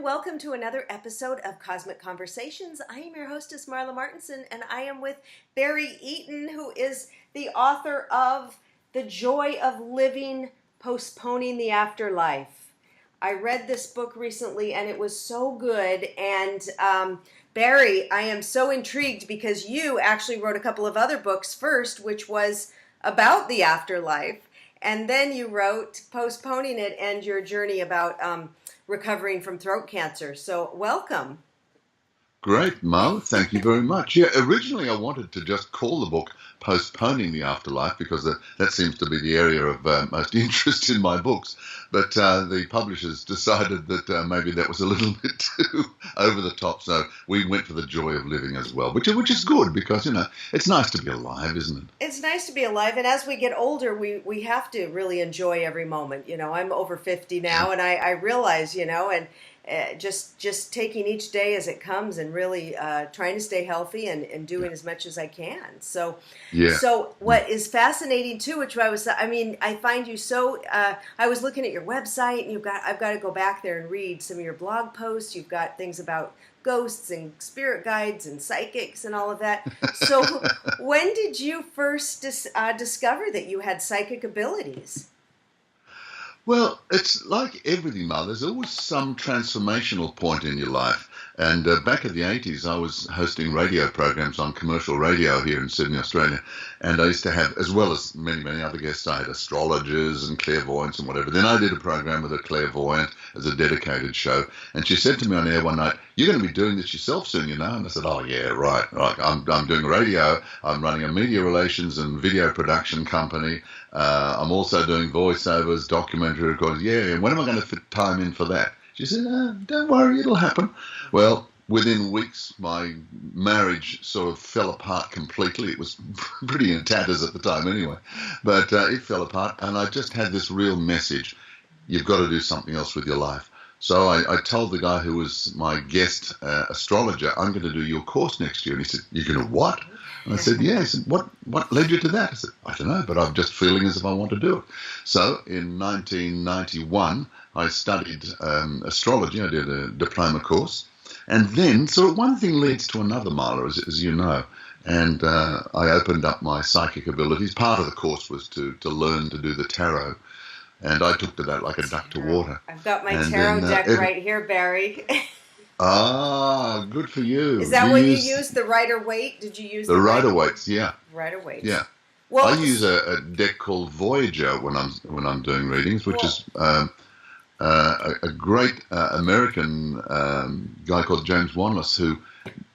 Welcome to another episode of Cosmic Conversations. I am your hostess, Marla Martenson, and I am with Barry Eaton, who is the author of The Joy of Living, Postponing the Afterlife. I read this book recently, and it was so good. And Barry, I am so intrigued because you actually wrote a couple of other books first, which was about the afterlife. And then you wrote Postponing It and your journey about recovering from throat cancer. So welcome. Great, Mo. Thank you very much. Yeah, originally I wanted to just call the book Postponing the Afterlife because that seems to be the area of most interest in my books. But the publishers decided that maybe that was a little bit too over the top. So we went for The Joy of Living as well, which is good because, you know, it's nice to be alive, isn't it? It's nice to be alive. And as we get older, we have to really enjoy every moment. You know, I'm over 50 now, and I realize, you know, and just taking each day as it comes and really trying to stay healthy and doing as much as I can. So, So what is fascinating too, which I find you so. I was looking at your website, and I've got to go back there and read some of your blog posts. You've got things about ghosts and spirit guides and psychics and all of that. So, when did you first discover that you had psychic abilities? Well, it's like everything, Marla. There's always some transformational point in your life. And back in the 80s, I was hosting radio programs on commercial radio here in Sydney, Australia. And I used to have, as well as many, many other guests, I had astrologers and clairvoyants and whatever. Then I did a program with a clairvoyant as a dedicated show. And she said to me on air one night, "You're going to be doing this yourself soon, you know?" And I said, "Oh, yeah, right. I'm doing radio. I'm running a media relations and video production company. I'm also doing voiceovers, documentary recordings. Yeah, when am I going to fit time in for that?" She said, "Don't worry, it'll happen." Well, within weeks, my marriage sort of fell apart completely. It was pretty in tatters at the time anyway, but it fell apart, and I just had this real message: you've got to do something else with your life. So I told the guy who was my guest astrologer, "I'm going to do your course next year." And he said, "You're going to what?" And I said, "Yeah." He said, What led you to that?" I said, "I don't know, but I'm just feeling as if I want to do it." So in 1991, I studied astrology. I did a diploma course. And then, so one thing leads to another, Marla, as you know. And I opened up my psychic abilities. Part of the course was to learn to do the tarot. And I took to that like a duck to water. I've got my tarot deck right here, Barry. Ah, good for you. Is that what you used, the Rider-Waite? Did you use the Rider-Waite? Yeah. Rider-Waite. Yeah. Well, I use a deck called Voyager when I'm doing readings, which is a great American guy called James Wanless who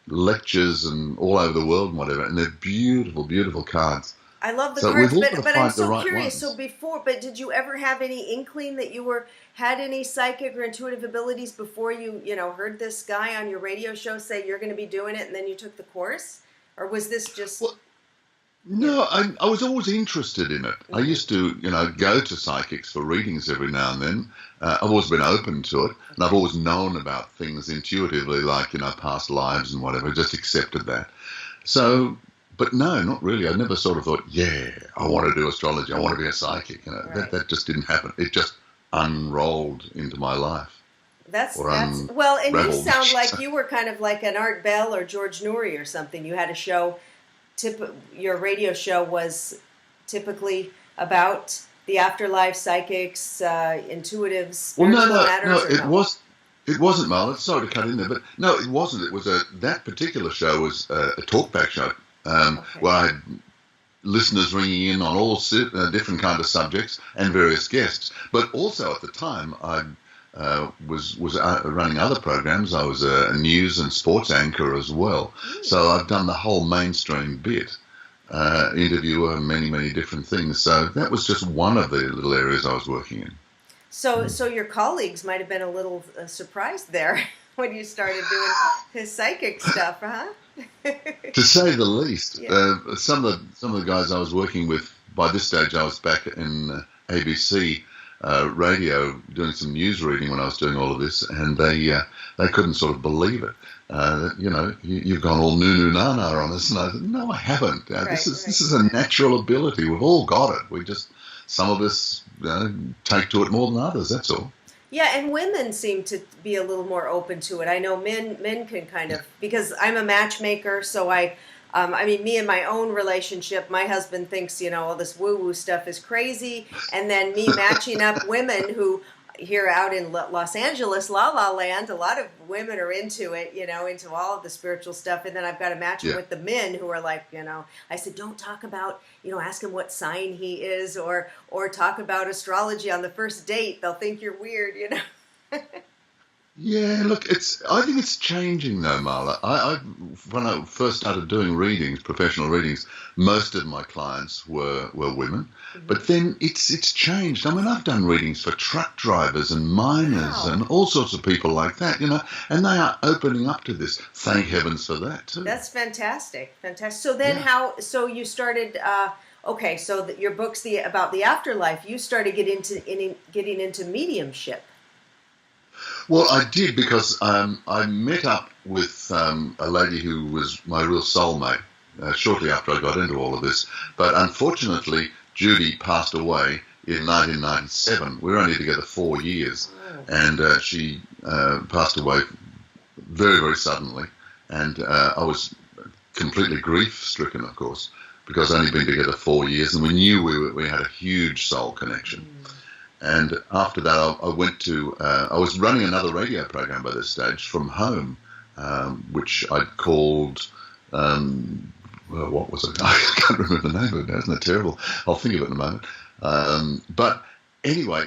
lectures and all over the world and whatever, and they're beautiful, beautiful cards. I love the cards, but I'm so curious. Ones. But did you ever have any inkling that you had any psychic or intuitive abilities before you heard this guy on your radio show say you're going to be doing it, and then you took the course, or was this just? Well, no, I was always interested in it. I used to, go to psychics for readings every now and then. I've always been open to it, and I've always known about things intuitively, like past lives and whatever. Just accepted that. So. But no, not really. I never sort of thought, yeah, I want to do astrology. I want to be a psychic. Right. That just didn't happen. It just unrolled into my life. Well, and you sound like you were kind of like an Art Bell or George Noory or something. You had a show. Your radio show was typically about the afterlife, psychics, intuitives, spiritual matters. No, it wasn't, Marla. Sorry to cut in there, but no, it wasn't. It was that particular show was a talkback show. Where I had listeners ringing in on all different kind of subjects and various guests. But also at the time, I was running other programs. I was a news and sports anchor as well. So I've done the whole mainstream bit, interviewer, many, many different things. So that was just one of the little areas I was working in. So your colleagues might have been a little surprised there when you started doing his psychic stuff, huh? To say the least. Yeah. Some of the guys I was working with, by this stage I was back in ABC radio doing some news reading when I was doing all of this, and they couldn't sort of believe it. You've gone all nana on us, and I said, no, I haven't. This is a natural ability. We've all got it. Some of us take to it more than others. That's all. Yeah, and women seem to be a little more open to it. I know men can kind of, because I'm a matchmaker, so I mean, me and my own relationship, my husband thinks, all this woo-woo stuff is crazy, and then me matching up women who here out in Los Angeles, La La Land, a lot of women are into it, into all of the spiritual stuff, and then I've got to match them with the men who are like, I said, don't talk about, ask him what sign he is, or talk about astrology on the first date. They'll think you're weird, Yeah, look, I think it's changing though, Marla. When I first started doing readings, professional readings, most of my clients were women, but then it's changed. I mean, I've done readings for truck drivers and miners and all sorts of people like that, and they are opening up to this. Thank heavens for that too. That's fantastic, fantastic. So then, so you started. Okay, so your book's about the afterlife. You started getting into mediumship. Well, I did because I met up with a lady who was my real soulmate shortly after I got into all of this. But unfortunately, Judy passed away in 1997. We were only together 4 years, and she passed away very, very suddenly. And I was completely grief-stricken, of course, because I'd only been together 4 years, and we knew we had a huge soul connection. And after that, I went to, I was running another radio program by this stage from home, which I'd called, well, what was it? I can't remember the name of it now. Isn't that terrible? I'll think of it in a moment. But anyway,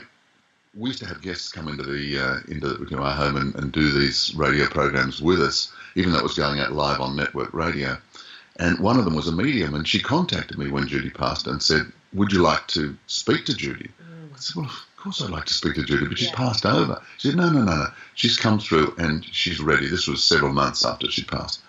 we used to have guests come into our home and do these radio programs with us, even though it was going out live on network radio. And one of them was a medium, and she contacted me when Judy passed and said, would you like to speak to Judy? I said, well, of course I'd like to speak to Judy, but she's passed over. She said, no. She's come through and she's ready. This was several months after she passed.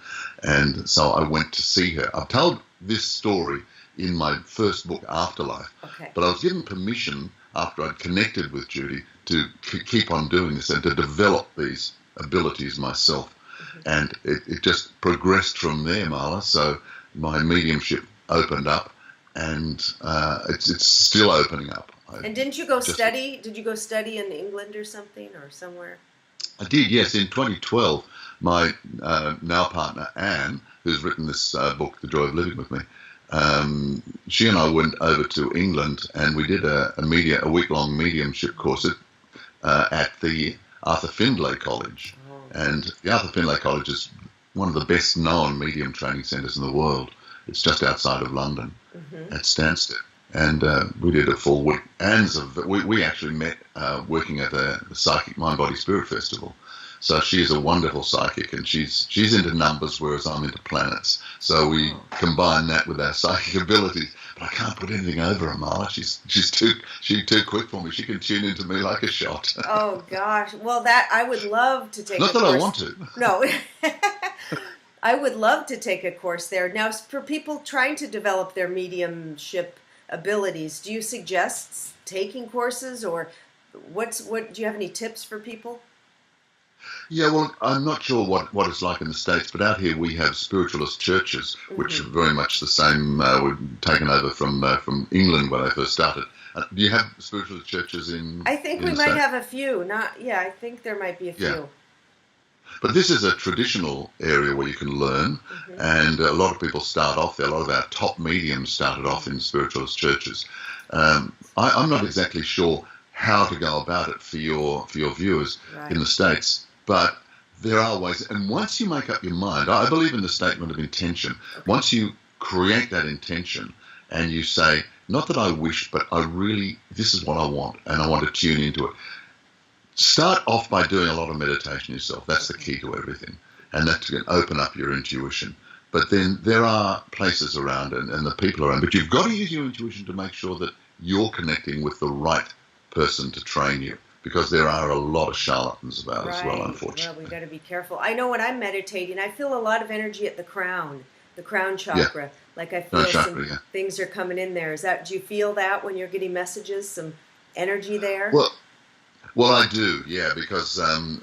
And so I went to see her. I've told this story in my first book, Afterlife. Okay. But I was given permission after I'd connected with Judy to keep on doing this and to develop these abilities myself. And it just progressed from there, Marla. So my mediumship opened up, and it's still opening up. And didn't you go study? Did you go study in England or something, or somewhere? I did, yes. In 2012, my now partner Anne, who's written this book, The Joy of Living with Me, she and I went over to England, and we did a week-long mediumship course at the Arthur Findlay College. And the Arthur Findlay College is one of the best-known medium training centres in the world. It's just outside of London at Stansted. And we did a full week. We actually met working at a Psychic Mind Body Spirit Festival. So she's a wonderful psychic, and she's into numbers, whereas I'm into planets. So we combine that with our psychic abilities. But I can't put anything over her, Marla. She's too quick for me. She can tune into me like a shot. Oh gosh. Well, I would love to take. Not that I want to. No. I would love to take a course there. Now, for people trying to develop their mediumship abilities, do you suggest taking courses, or do you have any tips for people? Yeah, well, I'm not sure what it's like in the States, but out here we have spiritualist churches, which are very much the same. Were taken over from England when I first started. Do you have spiritualist churches in? I think we might have a few. I think there might be a few. Yeah. But this is a traditional area where you can learn, and a lot of people start off there. A lot of our top mediums started off in spiritualist churches. I'm not exactly sure how to go about it for your viewers in the States, but there are ways. And once you make up your mind, I believe in the statement of intention. Once you create that intention and you say, not that I wish, but this is what I want, and I want to tune into it. Start off by doing a lot of meditation yourself. That's the key to everything. And that can open up your intuition. But then there are places around and the people around. But you've got to use your intuition to make sure that you're connecting with the right person to train you. Because there are a lot of charlatans about as well, unfortunately. Well, we've got to be careful. I know when I'm meditating, I feel a lot of energy at the crown chakra. Yeah. Like I feel things are coming in there. Do you feel that when you're getting messages, some energy there? Well, I do, yeah, because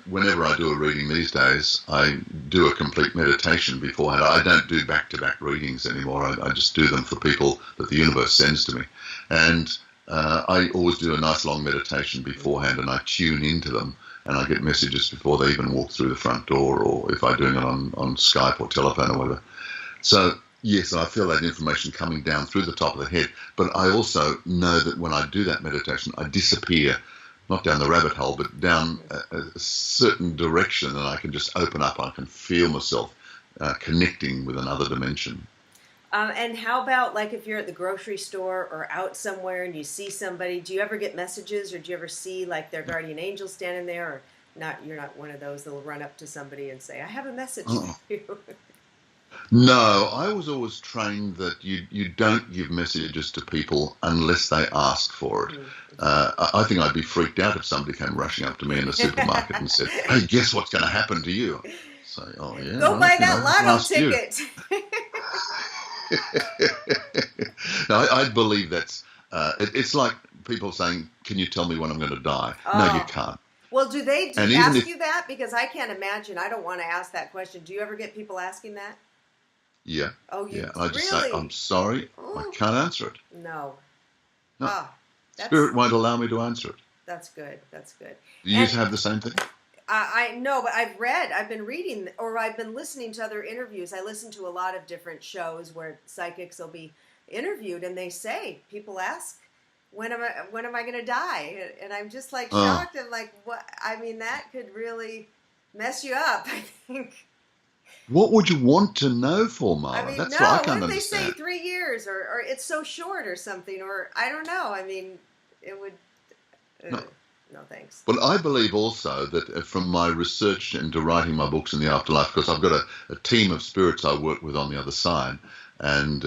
whenever I do a reading these days, I do a complete meditation beforehand. I don't do back-to-back readings anymore. I just do them for people that the universe sends to me. And I always do a nice long meditation beforehand, and I tune into them, and I get messages before they even walk through the front door, or if I'm doing it on Skype or telephone or whatever. So, yes, I feel that information coming down through the top of the head, but I also know that when I do that meditation, I disappear, not down the rabbit hole, but down a certain direction, and I can just open up. I can feel myself connecting with another dimension. And how about like if you're at the grocery store or out somewhere and you see somebody, do you ever get messages, or do you ever see like their guardian angel standing there, or not? You're not one of those that'll run up to somebody and say, "I have a message for you." No, I was always trained that you don't give messages to people unless they ask for it. I think I'd be freaked out if somebody came rushing up to me in a supermarket and said, "Hey, guess what's going to happen to you?" So, oh yeah, Go buy that lotto ask you. ticket. No, I believe that's it's like people saying, "Can you tell me when I'm going to die?" Oh. No, you can't. Well, do they And ask even if- you that? Because I can't imagine. I don't want to ask that question. Do you ever get people asking that? Yeah. Oh, you Yeah. And I just really? say, "I'm sorry, I can't answer it. No. No. Ah, Spirit won't allow me to answer it." that's good. That's good. Do you And- have the same thing? I know, but I've been reading, or I've been listening to other interviews. I listen to a lot of different shows where psychics will be interviewed, and they say, people ask, when am I going to die? And I'm just like shocked. I'm like, what? I mean, that could really mess you up, I think. What would you want to know for, Marla? I mean, That's no, what I what can't if they understand. say 3 years, or it's so short or something, or I don't know. I mean, it would, no thanks. But I believe also that from my research into writing my books in the afterlife, because I've got a team of spirits I work with on the other side, and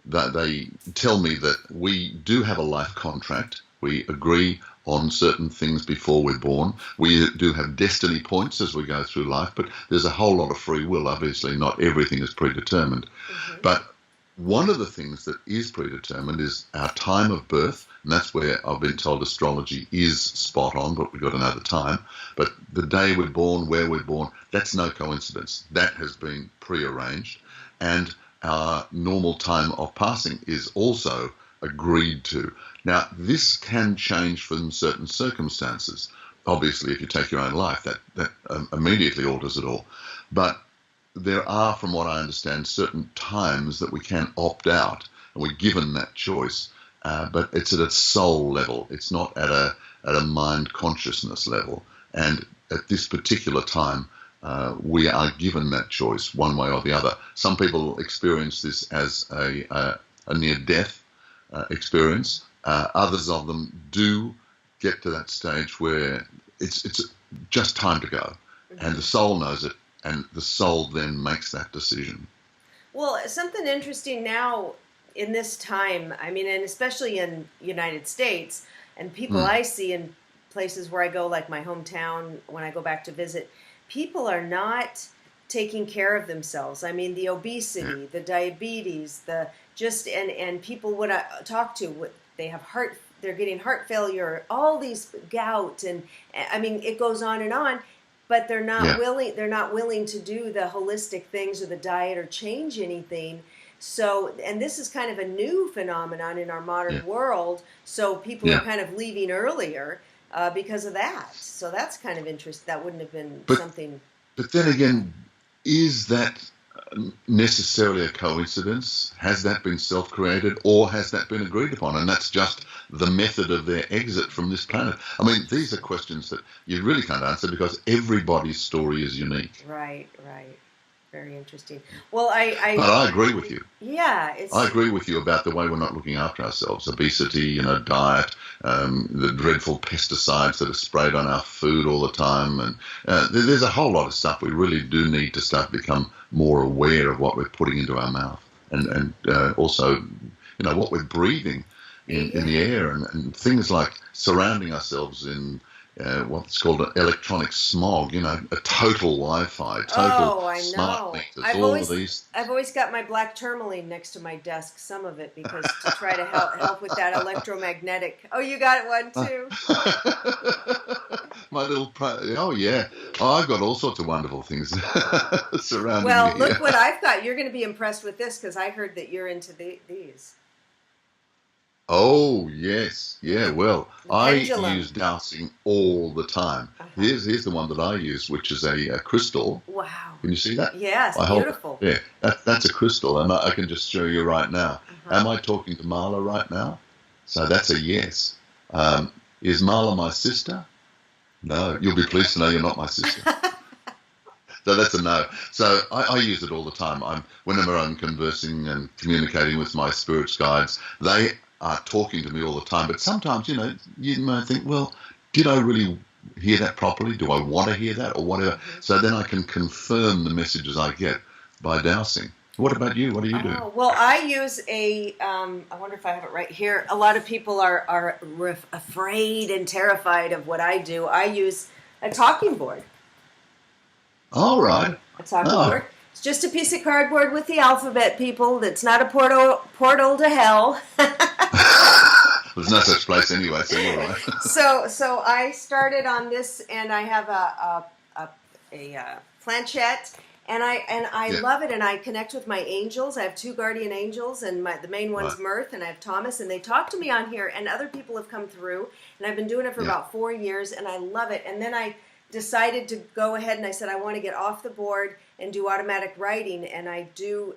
that they tell me that we do have a life contract. We agree on certain things before we're born. We do have destiny points as we go through life, but there's a whole lot of free will. Obviously, not everything is predetermined. Mm-hmm. But one of the things that is predetermined is our time of birth, and that's where I've been told astrology is spot on, but we've got to know the time. But the day we're born, where we're born, that's no coincidence. That has been prearranged. And our normal time of passing is also agreed to. Now, this can change from certain circumstances. Obviously, if you take your own life, that immediately alters it all. But there are, from what I understand, certain times that we can opt out, and we're given that choice. But it's at a soul level. It's not at a mind consciousness level. And at this particular time, we are given that choice one way or the other. Some people experience this as a near-death experience. Others of them do get to that stage where it's just time to go, and the soul knows it, and the soul then makes that decision. Well, something interesting now in this time, I mean, and especially in United States, and people I see in places where I go, like my hometown, when I go back to visit, people are not taking care of themselves. I mean, the obesity, the diabetes, and people when I talk to, they have they're getting heart failure, all these gout, and I mean, it goes on, but they're not willing to do the holistic things or the diet or change anything. So, and this is kind of a new phenomenon in our modern world. So people are kind of leaving earlier because of that. So that's kind of interesting. That wouldn't have been something. But then again, is that necessarily a coincidence? Has that been self-created, or has that been agreed upon? And that's just the method of their exit from this planet. I mean, these are questions that you really can't answer because everybody's story is unique. Right. Very interesting. Well, But I agree with you. Yeah. I agree with you about the way we're not looking after ourselves. Obesity, diet, the dreadful pesticides that are sprayed on our food all the time. And there's a whole lot of stuff we really do need to start to become more aware of what we're putting into our mouth. And also, what we're breathing in the air, and things like surrounding ourselves in what's called an electronic smog, a total Wi-Fi, total smart meters, of these. I've always got my black tourmaline next to my desk, some of it, because to try to help with that electromagnetic. Oh, you got one too? My little, I've got all sorts of wonderful things surrounding me. Well, look what I've got. You're going to be impressed with this because I heard that you're into these. Oh, yes. Yeah, well, The I pendulum. use dowsing all the time. Uh-huh. Here's the one that I use, which is a crystal. Wow. Can you see that? Yes, I hold it. beautiful. Yeah, that's a crystal, and I can just show you right now. Uh-huh. Am I talking to Marla right now? So that's a yes. Is Marla my sister? No. You'll be pleased to know you're not my sister. So that's a no. So I use it all the time. Whenever I'm conversing and communicating with my spirits guides, they are talking to me all the time. But sometimes, you might think, well, did I really hear that properly? Do I want to hear that or whatever? Mm-hmm. So then I can confirm the messages I get by dowsing. What about you? What do you do? Oh, well, I use I wonder if I have it right here. A lot of people are afraid and terrified of what I do. I use a talking board. All right. A talking Oh. board. It's just a piece of cardboard with the alphabet, people. It's not a portal to hell. There's no such place anyway, so you're right. So I started on this, and I have a planchette, and I Yeah. love it, and I connect with my angels. I have two guardian angels, and the main one's Right. Mirth, and I have Thomas, and they talk to me on here, and other people have come through, and I've been doing it for Yeah. about 4 years, and I love it. And then I decided to go ahead, and I said I want to get off the board and do automatic writing, and I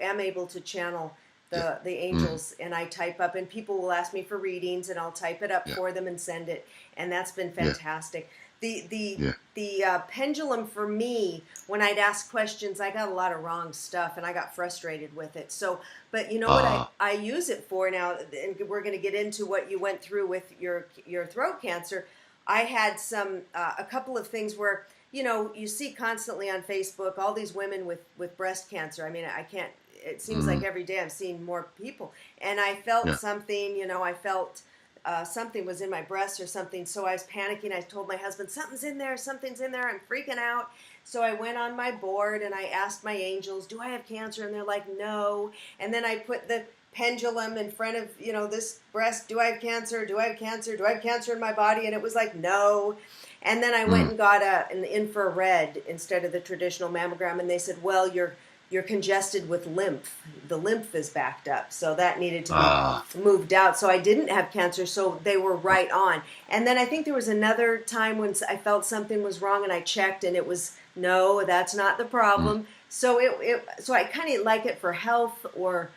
am able to channel the angels, and I type up, and people will ask me for readings, and I'll type it up Yeah. for them and send it, and that's been Yeah. fantastic. The Yeah. pendulum for me, when I'd ask questions, I got a lot of wrong stuff, and I got frustrated with it. So, but you know what I use it for now, and we're going to get into what you went through with your throat cancer. I had a couple of things where, you see constantly on Facebook all these women with breast cancer. I mean, I can't. It seems like every day I'm seeing more people, and I felt Yeah. something. I felt something was in my breast or something. So I was panicking. I told my husband, something's in there. I'm freaking out. So I went on my board and I asked my angels, do I have cancer? And they're like, no. And then I put the pendulum in front of, this breast. Do I have cancer? Do I have cancer? Do I have cancer in my body? And it was like, no. And then I went and got an infrared instead of the traditional mammogram. And they said, well, you're congested with lymph. The lymph is backed up, so that needed to be moved out. So I didn't have cancer, so they were right on. And then I think there was another time when I felt something was wrong, and I checked, and it was, no, that's not the problem. So so I kind of like it for health or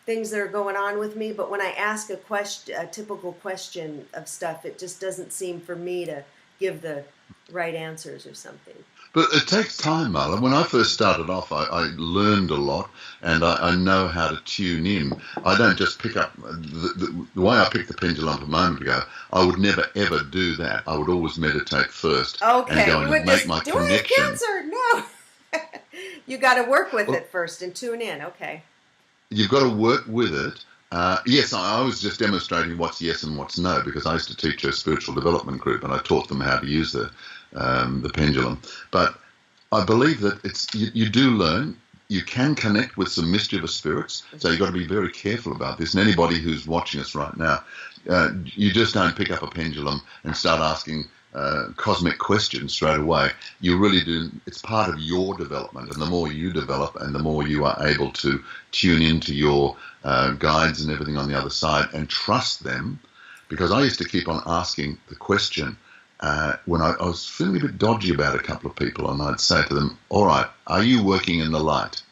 things that are going on with me. But when I ask a typical question of stuff, it just doesn't seem for me to give the right answers or something. But it takes time, Marla. When I first started off, I learned a lot, and I know how to tune in. I don't just pick up the way I picked the pendulum up a moment ago. I would never ever do that. I would always meditate first and go in and make my do I have connection. cancer? No. You got to work with it first and tune in. Okay. You've got to work with it. Yes, I was just demonstrating what's yes and what's no, because I used to teach a spiritual development group, and I taught them how to use the pendulum. But I believe that you do learn. You can connect with some mischievous spirits, so you've got to be very careful about this. And anybody who's watching us right now, you just don't pick up a pendulum and start asking cosmic questions straight away. You really do. It's part of your development, and the more you develop and the more you are able to tune into your guides and everything on the other side and trust them, because I used to keep on asking the question when I was feeling a bit dodgy about a couple of people, and I'd say to them, all right, are you working in the light?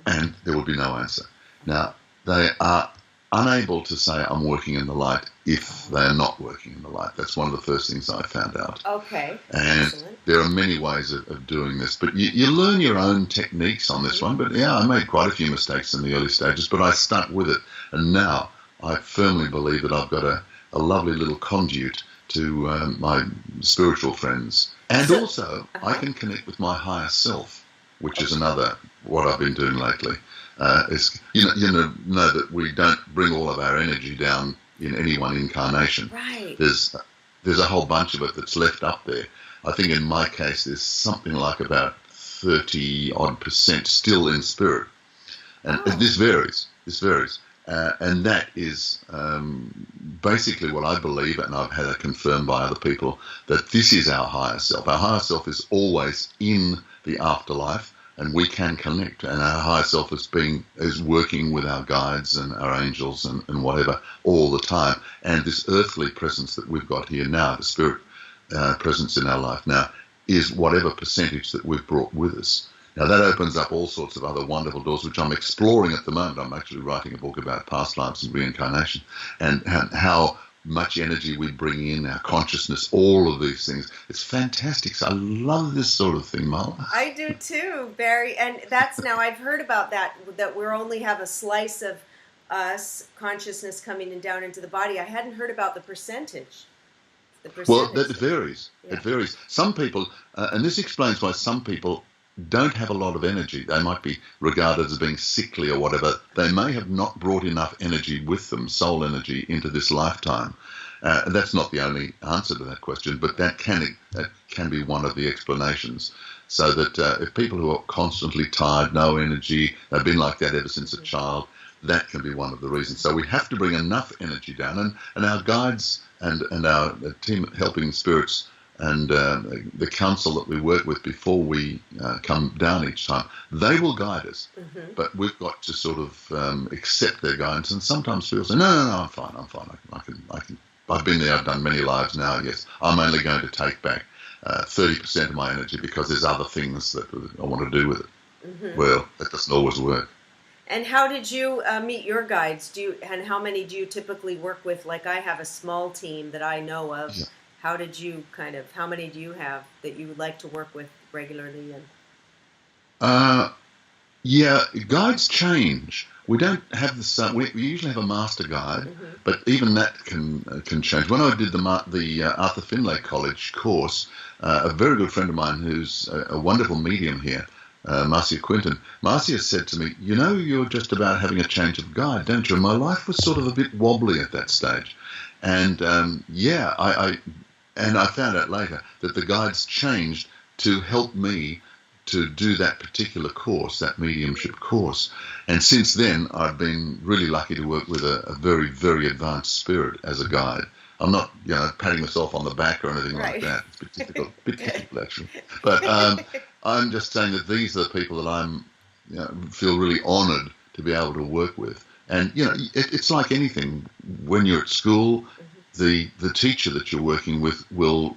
And there would be no answer. Now, they are unable to say I'm working in the light if they are not working in the light. That's one of the first things I found out. Okay. And excellent. There are many ways of doing this, but you learn your own techniques on this one. But yeah, I made quite a few mistakes in the early stages, but I stuck with it. And now I firmly believe that I've got a lovely little conduit to my spiritual friends. And also, I can connect with my higher self, which is another, what I've been doing lately. Is you know that we don't bring all of our energy down in any one incarnation. Right. There's a whole bunch of it that's left up there. I think in my case there's something like about 30-odd% still in spirit, and this varies. And that is basically what I believe, and I've had it confirmed by other people, that this is our higher self. Our higher self is always in the afterlife, and we can connect, and our higher self is working with our guides and our angels and whatever all the time. And this earthly presence that we've got here now, the spirit presence in our life now, is whatever percentage that we've brought with us. Now that opens up all sorts of other wonderful doors, which I'm exploring at the moment. I'm actually writing a book about past lives and reincarnation, and how much energy we bring in, our consciousness, all of these things. It's fantastic. So I love this sort of thing, Marla. I do too, Barry. And that's now, I've heard about that we only have a slice of us, consciousness coming in down into the body. I hadn't heard about the percentage. Well, that varies. Yeah. It varies. Some people, and this explains why some people don't have a lot of energy. They might be regarded as being sickly or whatever. They may have not brought enough energy with them, soul energy, into this lifetime. That's not the only answer to that question, but that can be one of the explanations. So that if people who are constantly tired, no energy, they've been like that ever since a child, that can be one of the reasons. So we have to bring enough energy down, and our guides and our team helping spirits and the council that we work with before we come down each time, they will guide us. Mm-hmm. But we've got to sort of accept their guidance. And sometimes people say, no, I'm fine. I can. I've been there. I've done many lives now. Yes, I'm only going to take back 30% of my energy because there's other things that I want to do with it. Mm-hmm. Well, that doesn't always work. And how did you meet your guides? And how many do you typically work with? Like I have a small team that I know of. Yeah. How many do you have that you would like to work with regularly? Guides change. We don't have the same. We usually have a master guide, mm-hmm. but even that can change. When I did the Arthur Findlay College course, a very good friend of mine who's a wonderful medium here, Marcia Quinton, Marcia said to me, you're just about having a change of guide, don't you? And my life was sort of a bit wobbly at that stage. And I found out later that the guides changed to help me to do that particular course, that mediumship course. And since then, I've been really lucky to work with a very, very advanced spirit as a guide. I'm not, patting myself on the back or anything like that. It's a bit difficult actually. But I'm just saying that these are the people that I'm feel really honoured to be able to work with. And it's like anything. When you're at school, the teacher that you're working with will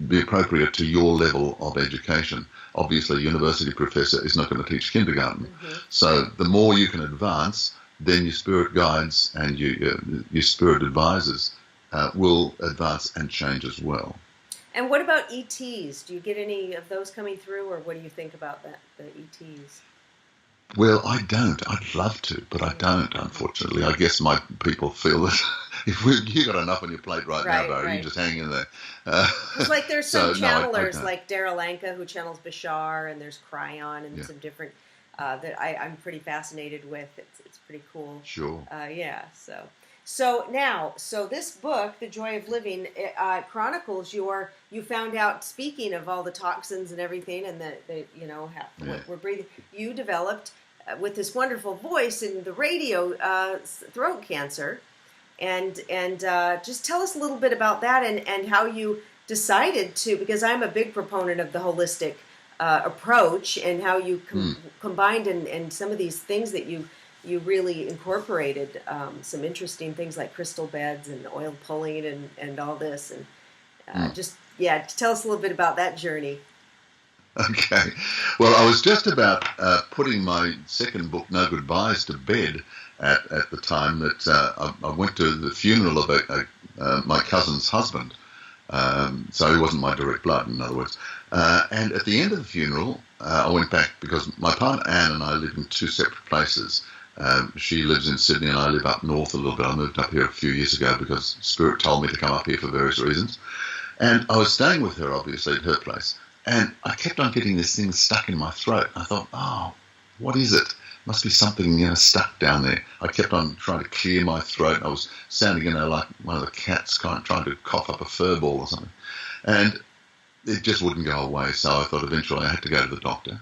be appropriate to your level of education. Obviously, a university professor is not going to teach kindergarten. Mm-hmm. So the more you can advance, then your spirit guides and your spirit advisors will advance and change as well. And what about ETs? Do you get any of those coming through, or what do you think about that, the ETs? Well, I don't. I'd love to, but I don't, unfortunately. I guess my people feel that you got enough on your plate now, Barry. You just hang in there. It's like there's some channelers like Darryl Anka who channels Bashar, and there's Cryon and some different that I'm pretty fascinated with. It's pretty cool. Sure. So this book, The Joy of Living, chronicles you found out, speaking of all the toxins and everything, and what we're breathing. You developed with this wonderful voice in the radio throat cancer, and just tell us a little bit about that and how you decided to, because I'm a big proponent of the holistic approach, and how you combined and some of these things that you really incorporated, some interesting things like crystal beds and oil pulling and all this, and tell us a little bit about that journey. Okay. Well, I was just about putting my second book, No Goodbyes, to bed at the time that I went to the funeral of my cousin's husband. So he wasn't my direct blood, in other words. And at the end of the funeral, I went back because my partner Anne and I live in two separate places. She lives in Sydney and I live up north a little bit. I moved up here a few years ago because Spirit told me to come up here for various reasons. And I was staying with her, obviously, at her place. And I kept on getting this thing stuck in my throat. I thought, what is it? Must be something stuck down there. I kept on trying to clear my throat. I was sounding, like one of the cats trying to cough up a fur ball or something. And it just wouldn't go away. So I thought eventually I had to go to the doctor.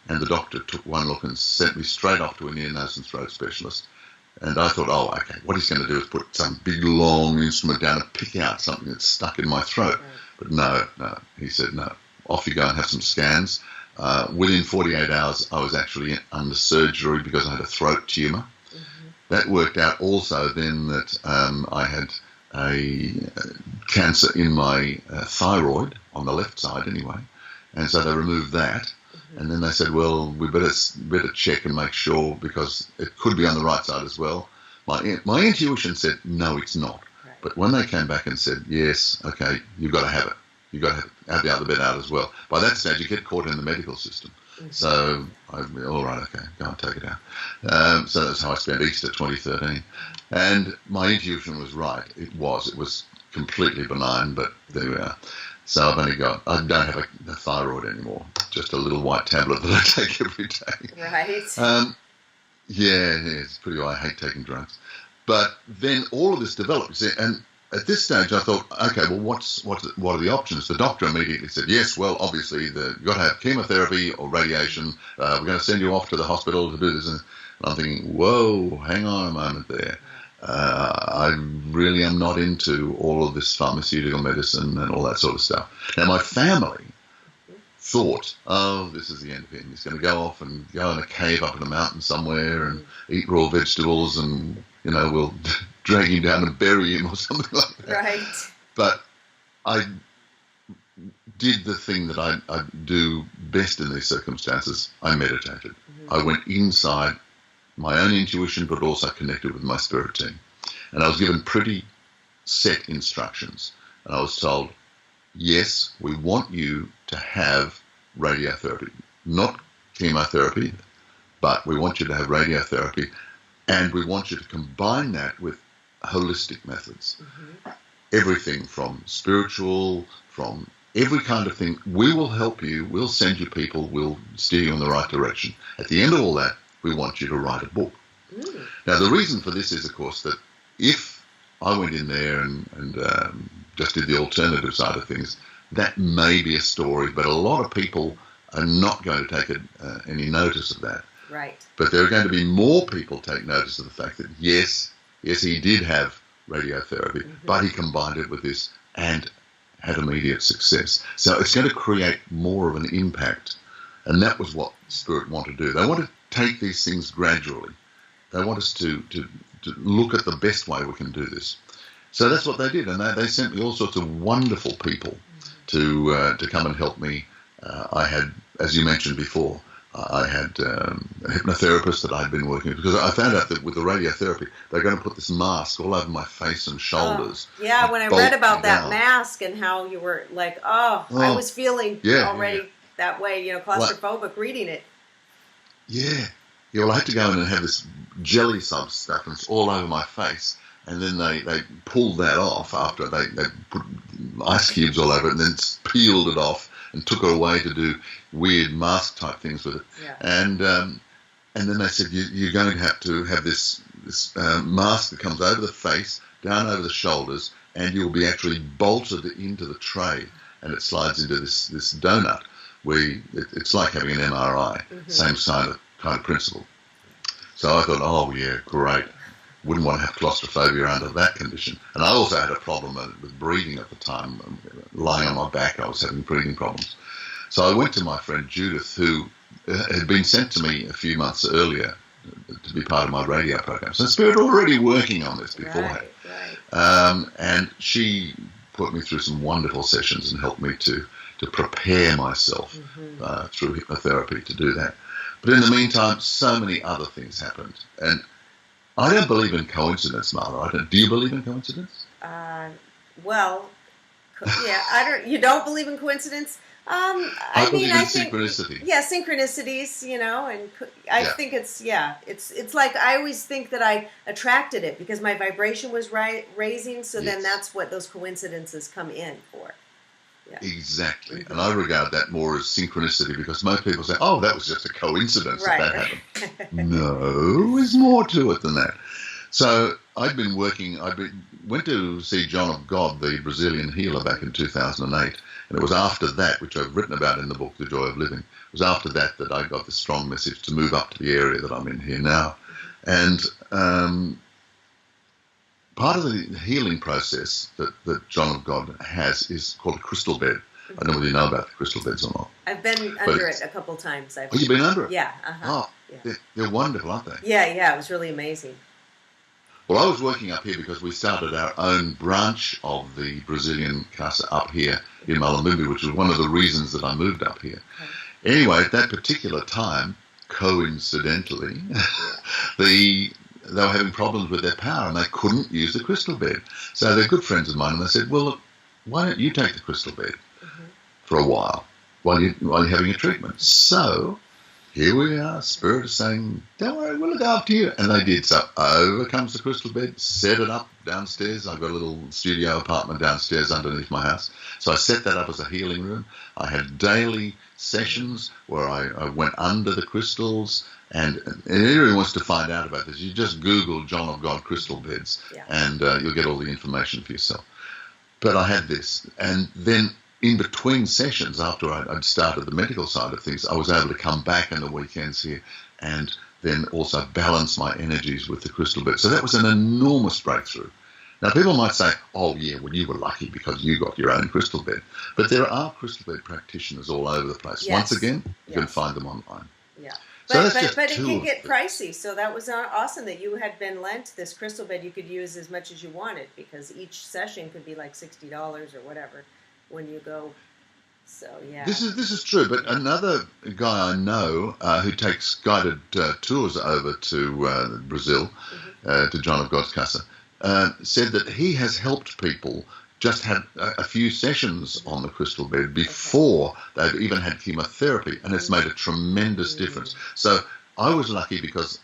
And the doctor took one look and sent me straight off to an ear, nose and throat specialist. And I thought, okay, what he's going to do is put some big, long instrument down and pick out something that's stuck in my throat. Right. But no, he said, no, off you go and have some scans. within 48 hours, I was actually under surgery because I had a throat tumour. Mm-hmm. That worked out also then that I had a cancer in my thyroid, on the left side anyway, and so they removed that. Mm-hmm. And then they said, well, we better check and make sure, because it could be on the right side as well. My intuition said, no, it's not. Right. But when they came back and said, yes, okay, you've got to have it. You've got to have the other bit out as well. By that stage, you get caught in the medical system. Mm-hmm. So, all right, okay, go and take it out. So that's how I spent Easter 2013. And my intuition was right. It was completely benign, but there we are. So I don't have a thyroid anymore, just a little white tablet that I take every day. Right. Yeah, it's pretty. I hate taking drugs. But then all of this developed, and at this stage I thought, okay, well, what are the options? The doctor immediately said, yes, well, obviously you've got to have chemotherapy or radiation. We're going to send you off to the hospital to do this. And I'm thinking, whoa, hang on a moment there. I really am not into all of this pharmaceutical medicine and all that sort of stuff. Now, my family thought, oh, this is the end of him. He's going to go off and go in a cave up in a mountain somewhere and eat raw vegetables, and, we'll drag him down and bury him or something like that. Right. But I did the thing that I do best in these circumstances. I meditated. Mm-hmm. I went inside my own intuition, but also connected with my spirit team. And I was given pretty set instructions. And I was told, yes, we want you to have radiotherapy. Not chemotherapy, but we want you to have radiotherapy. And we want you to combine that with holistic methods. Mm-hmm. Everything from spiritual, from every kind of thing. We will help you. We'll send you people. We'll steer you in the right direction. At the end of all that, we want you to write a book. Mm. Now, the reason for this is, of course, that if I went in there and just did the alternative side of things, that may be a story, but a lot of people are not going to take any notice of that. Right. But there are going to be more people take notice of the fact that, yes, he did have radiotherapy, mm-hmm. but he combined it with this and had immediate success. So it's going to create more of an impact. And that was what Spirit wanted to do. They want to take these things gradually. They want us to look at the best way we can do this. So that's what they did, and they sent me all sorts of wonderful people to come and help me. I had, as you mentioned before, I had a hypnotherapist that I'd been working with, because I found out that with the radiotherapy, they're going to put this mask all over my face and shoulders. Oh, yeah, when I read about that mask and how you were like, I was feeling already that way, claustrophobic reading it. Yeah. Yeah, well, I had to go in and have this jelly substance all over my face, and then they pulled that off after they put ice cubes all over it, and then peeled it off and took it away to do weird mask type things with it. Yeah. And then they said, you're going to have this mask that comes over the face, down over the shoulders, and you'll be actually bolted into the tray, and it slides into this donut where it's like having an MRI, mm-hmm. same kind of principle. So I thought, oh yeah, great. Wouldn't want to have claustrophobia under that condition. And I also had a problem with breathing at the time. Lying on my back, I was having breathing problems. So I went to my friend Judith, who had been sent to me a few months earlier to be part of my radio program. So Spirit already working on this beforehand. Right. And she put me through some wonderful sessions and helped me to prepare myself mm-hmm. Through hypnotherapy to do that. But in the meantime, so many other things happened. And I don't believe in coincidence, Marla. Do you believe in coincidence? Well, yeah. You don't believe in coincidence? I believe in synchronicity. Yeah, synchronicities, and I think it's like I always think that I attracted it because my vibration was raising, so then that's what those coincidences come in for. Yeah. Exactly. Mm-hmm. And I regard that more as synchronicity, because most people say, oh, that was just a coincidence that happened. No, there's more to it than that. So went to see John of God, the Brazilian healer, back in 2008. And it was after that, which I've written about in the book, The Joy of Living, it was after that I got the strong message to move up to the area that I'm in here now. And part of the healing process that John of God has is called a crystal bed. I don't know whether you know about the crystal beds or not. I've been under it a couple times. Oh, you've been under it? Yeah. Oh, yeah. They're wonderful, aren't they? Yeah, it was really amazing. Well, I was working up here because we started our own branch of the Brazilian Casa up here in Malambimbi, which was one of the reasons that I moved up here. Okay. Anyway, at that particular time, coincidentally, they were having problems with their power and they couldn't use the crystal bed. So they're good friends of mine and they said, well, look, why don't you take the crystal bed for a while you're having a treatment? So here we are, Spirit is saying, don't worry, we'll look after you. And they did. So over comes the crystal bed, set it up downstairs. I've got a little studio apartment downstairs underneath my house. So I set that up as a healing room. I had daily sessions where I went under the crystals. And anyone wants to find out about this, you just Google John of God crystal beds and you'll get all the information for yourself. But I had this. And then in between sessions, after I'd started the medical side of things, I was able to come back on the weekends here and then also balance my energies with the crystal bed. So that was an enormous breakthrough. Now, people might say, oh, yeah, well, you were lucky because you got your own crystal bed. But there are crystal bed practitioners all over the place. Yes. Once again, you can find them online. Yeah. But it can get pricey, so that was awesome that you had been lent this crystal bed you could use as much as you wanted because each session could be like $60 or whatever when you go. So yeah, this is true. But another guy I know who takes guided tours over to Brazil, to John of God's Casa, said that he has helped people just have a few sessions on the crystal bed before they've even had chemotherapy, and it's made a tremendous difference. So I was lucky because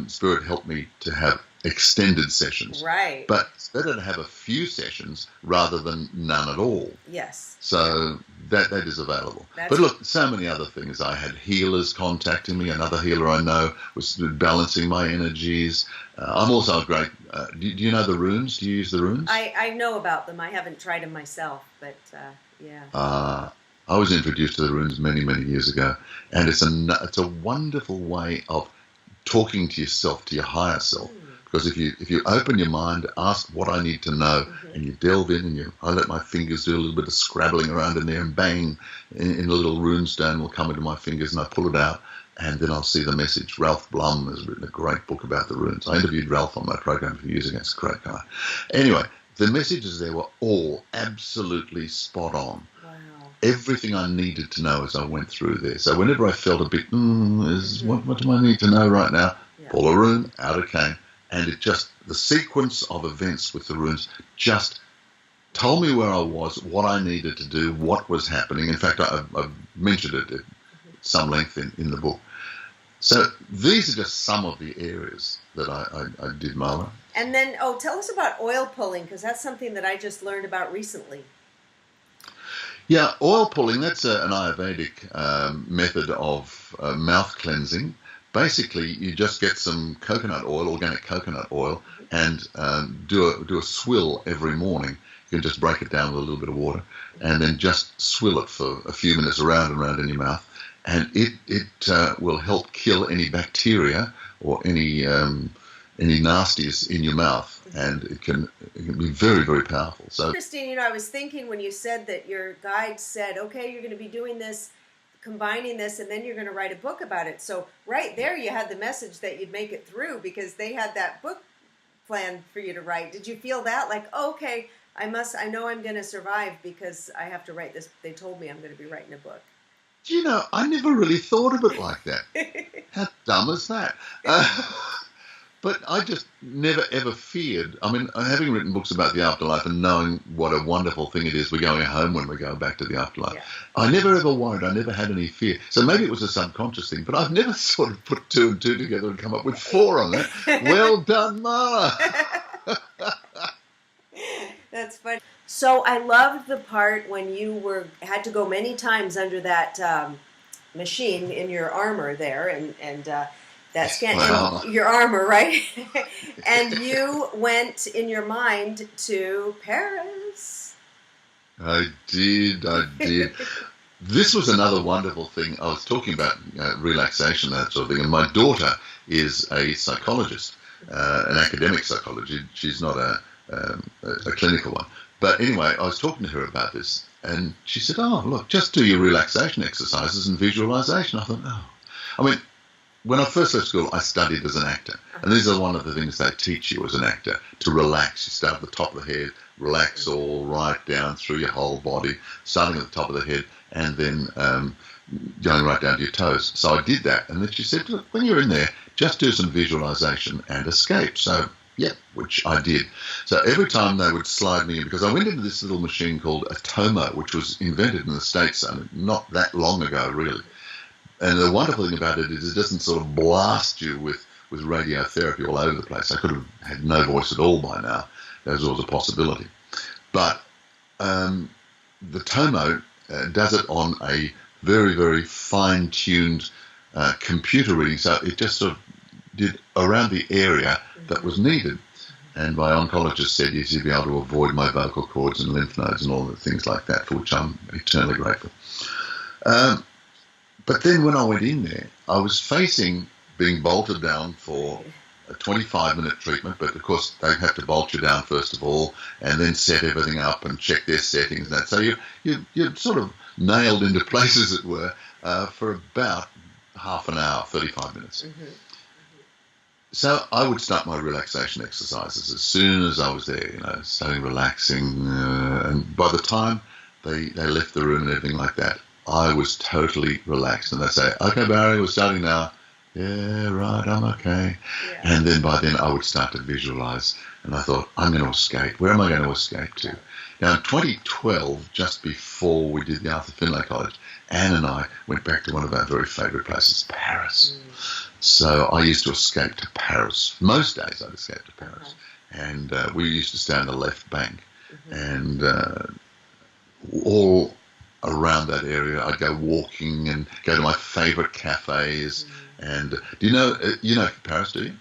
Spirit helped me to have extended sessions. Right. But it's better to have a few sessions rather than none at all. Yes. So that is available. But look, so many other things. I had healers contacting me. Another healer I know was balancing my energies. I'm also a great... do you know the runes? Do you use the runes? I know about them. I haven't tried them myself, but yeah. I was introduced to the runes many, many years ago. And it's a wonderful way of talking to yourself, to your higher self. Because if you open your mind, ask what I need to know, and you delve in, and I let my fingers do a little bit of scrabbling around in there, and bang, in a little runestone will come into my fingers, and I pull it out, and then I'll see the message. Ralph Blum has written a great book about the runes. I interviewed Ralph on my program a few years ago. It's a great guy. Anyway, the messages there were all absolutely spot on. Wow. Everything I needed to know as I went through there. So whenever I felt a bit, what do I need to know right now? Yeah. Pull a rune, out it came. And the sequence of events with the runes just told me where I was, what I needed to do, what was happening. In fact, I've mentioned it at some length in the book. So these are just some of the areas that I did, Marla. And then, tell us about oil pulling, because that's something that I just learned about recently. Yeah, oil pulling, that's an Ayurvedic method of mouth cleansing. Basically, you just get some coconut oil, organic coconut oil, and do a swill every morning. You can just break it down with a little bit of water, and then just swill it for a few minutes around and around in your mouth, and it will help kill any bacteria or any nasties in your mouth, and it can be very, very powerful. So interesting. I was thinking when you said that your guide said, "Okay, you're going to be doing this." Combining this, and then you're going to write a book about it. So right there you had the message that you'd make it through because they had that book planned for you to write. Did you feel that? Like, okay, I know I'm going to survive because I have to write this. They told me I'm going to be writing a book. I never really thought of it like that. How dumb is that? But I just never, ever feared. I mean, having written books about the afterlife and knowing what a wonderful thing it is, we're going home when we go back to the afterlife. Yeah. I never, ever worried. I never had any fear. So maybe it was a subconscious thing, but I've never sort of put two and two together and come up with four on that. Well done, Marla. That's funny. So I loved the part when you had to go many times under that machine in your armor there, and that scan your armor, right? And you went in your mind to Paris. I did. This was another wonderful thing. I was talking about relaxation, that sort of thing, and my daughter is a psychologist, an academic psychologist. She's not a clinical one. But anyway, I was talking to her about this, And she said, oh, look, just do your relaxation exercises and visualization. I thought, oh. I mean, when I first left school, I studied as an actor. And these are one of the things they teach you as an actor, to relax. You start at the top of the head, relax all right down through your whole body, starting at the top of the head, and then going right down to your toes. So I did that. And then she said, look, when you're in there, just do some visualization and escape. So, yeah, which I did. So every time they would slide me in, because I went into this little machine called a Tomo, which was invented in the States not that long ago, really. And the wonderful thing about it is it doesn't sort of blast you with radiotherapy all over the place. I could have had no voice at all by now. That was always a possibility. But the Tomo does it on a very, very fine-tuned computer reading. So it just sort of did around the area that was needed. And my oncologist said, yes, you'd be able to avoid my vocal cords and lymph nodes and all the things like that, for which I'm eternally grateful. But then when I went in there, I was facing being bolted down for a 25-minute treatment, but of course they have to bolt you down first of all and then set everything up and check their settings and that. So you're sort of nailed into place, as it were, for about half an hour, 35 minutes. Mm-hmm. So I would start my relaxation exercises as soon as I was there, starting relaxing. And by the time they left the room and everything like that, I was totally relaxed. And they'd say, okay, Barry, we're starting now. Yeah, right, I'm okay. Yeah. And then by then I would start to visualize. And I thought, I'm going to escape. Where am I going to escape to? Now, in 2012, just before we did the Arthur Findlay College, Anne and I went back to one of our very favorite places, Paris. So I used to escape to Paris. Most days I'd escape to Paris. And we used to stay on the left bank. And all around that area, I'd go walking and go to my favorite cafes. And do you know Paris, do you?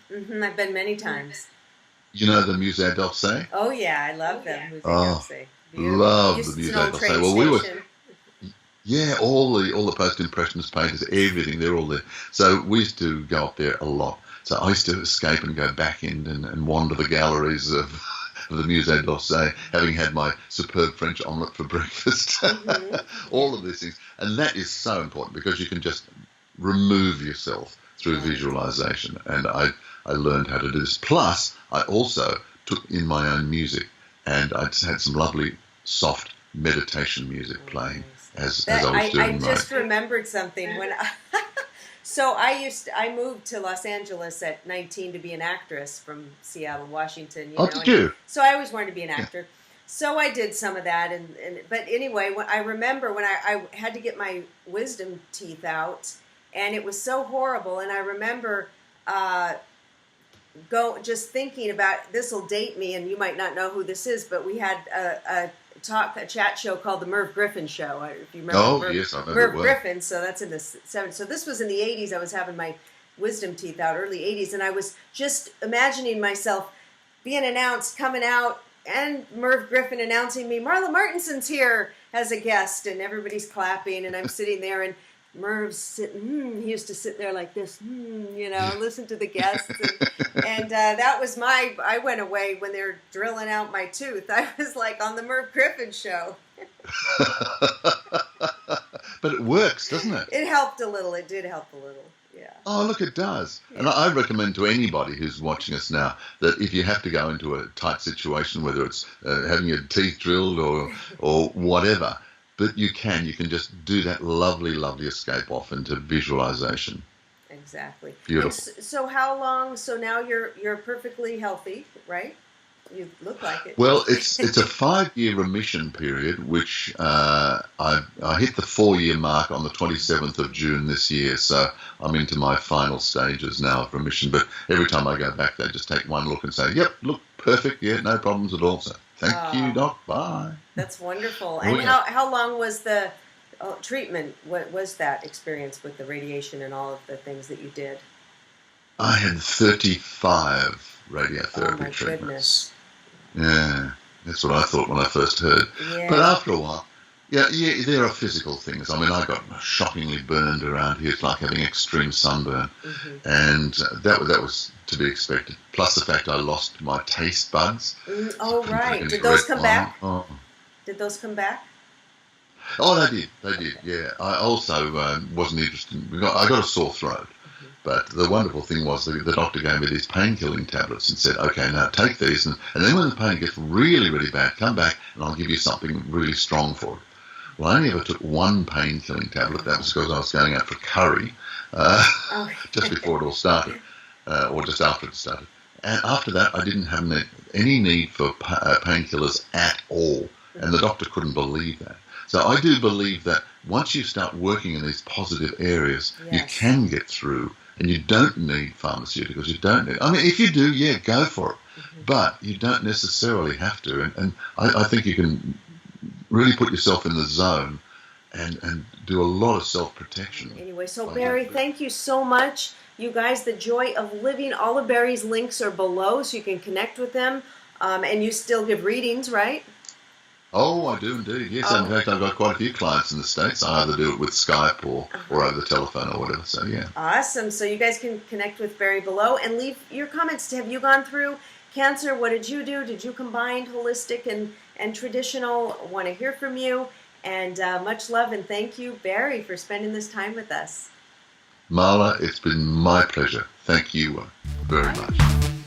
I've been many times. You know the Musée d'Orsay? Oh, yeah, I love them. Musée d'Orsay. Love the Musée d'Orsay. Well, we were... Yeah, all the post-impressionist painters, everything, they're all there. So we used to go up there a lot. So I used to escape and go back in and wander the galleries of the Musée d'Orsay, having had my superb French omelette for breakfast. All of these things. And that is so important because you can just remove yourself through visualization. And I learned how to do this. Plus, I also took in my own music, and I had some lovely, soft meditation music playing. As I was doing. I just remembered something when I moved to Los Angeles at 19 to be an actress from Seattle, Washington. Did you? So I always wanted to be an actor. Yeah. So I did some of that, but anyway, I remember when I had to get my wisdom teeth out, and it was so horrible. And I remember just thinking about, this will date me, and you might not know who this is, but we had a chat show called the Merv Griffin Show. If you remember, yes, I remember Merv Griffin. So that's in the 70s. So this was in the 80s. I was having my wisdom teeth out, early 80s, and I was just imagining myself being announced, coming out, and Merv Griffin announcing me, Marla Martenson's here as a guest, and everybody's clapping, and I'm sitting there, and Merv's sitting, he used to sit there like this, listen to the guests. And that was I went away when they're drilling out my tooth. I was like on the Merv Griffin show. But it works, doesn't it? It helped a little. It did help a little, yeah. Oh, look, it does. Yeah. And I recommend to anybody who's watching us now that if you have to go into a tight situation, whether it's having your teeth drilled or whatever, but you can just do that lovely, lovely escape off into visualization. Exactly. Beautiful. So how long? So now you're perfectly healthy, right? You look like it. Well, it's a 5-year remission period, which I hit the 4-year mark on the 27th of June this year. So I'm into my final stages now of remission. But every time I go back, they just take one look and say, "Yep, look perfect. Yeah, no problems at all." So thank you, Doc. Bye. That's wonderful. And how long was the treatment? What was that experience with the radiation and all of the things that you did? I had 35 radiotherapy treatments. Goodness. Yeah, that's what I thought when I first heard. Yeah. But after a while, yeah, there are physical things. I mean, I got shockingly burned around here. It's like having extreme sunburn. And that was to be expected. Plus the fact I lost my taste buds. Oh, right. Did those come back? Oh. Did those come back? Oh, they did, yeah. I also wasn't interested. I got a sore throat, but the wonderful thing was the doctor gave me these pain-killing tablets and said, okay, now take these, and then when the pain gets really, really bad, come back and I'll give you something really strong for it. Well, I only ever took one pain-killing tablet. That was because I was going out for curry just before it all started, or just after it started. And after that, I didn't have any need for painkillers at all. And the doctor couldn't believe that. So I do believe that once you start working in these positive areas, you can get through, and you don't need pharmaceuticals. You don't need. I mean, if you do, yeah, go for it. But you don't necessarily have to. And I think you can really put yourself in the zone and do a lot of self-protection. Anyway, so Barry, thank you so much. You guys, The Joy of Living, all of Barry's links are below, so you can connect with them. And you still give readings, right? Oh, I do indeed, yes. In fact, I've got quite a few clients in the States. I either do it with Skype or over the telephone or whatever, so yeah. Awesome. So you guys can connect with Barry below and leave your comments. Have you gone through cancer? What did you do? Did you combine holistic and traditional? I want to hear from you. And much love and thank you, Barry, for spending this time with us. Marla, it's been my pleasure. Thank you very much.